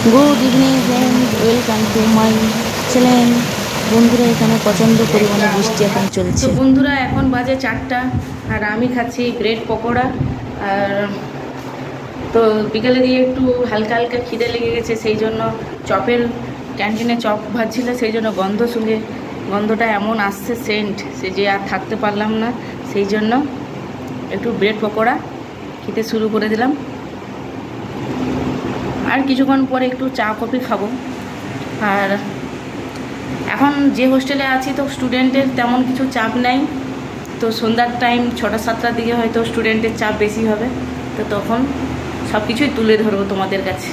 Good evening friend, welcome to my channel. বন্ধুরা, এখানে প্রচণ্ড পরিমাণে বৃষ্টি এখন চলছে। তো বন্ধুরা, এখন বাজে 4টা আর আমি খাচ্ছি ব্রেড পকোড়া। আর তো বিকেলে দিয়ে একটু হালকা হালকা খিদে লেগে গেছে, সেই জন্য চপের ক্যান্টিনে চপ ভাজছিল, সেই জন্য গন্ধটা এমন আসছে, সেন্ট, সে যে আর থাকতে পারলাম না, সেই জন্য একটু ব্রেড পকোড়া খেতে শুরু করে দিলাম। আর কিছুক্ষণ পরে একটু চা কফি খাবো। আর এখন যে হোস্টেলে আছি তো স্টুডেন্টের তেমন কিছু চাপ নাই, তো সন্ধ্যার টাইম 6টা-7টার দিকে হয়তো স্টুডেন্টের চাপ বেশি হবে, তো তখন সব কিছুই তুলে ধরবো তোমাদের কাছে।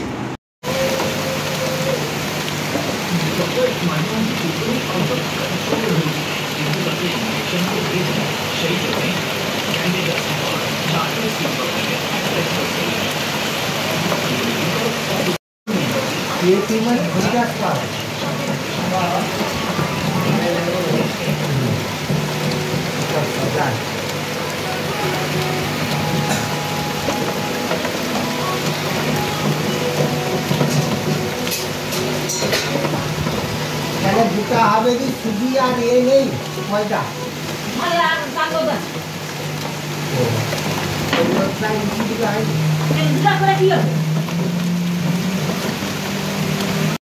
দুটা হবে কি সুজি আর এ নেই ময়দা করে কি হবে?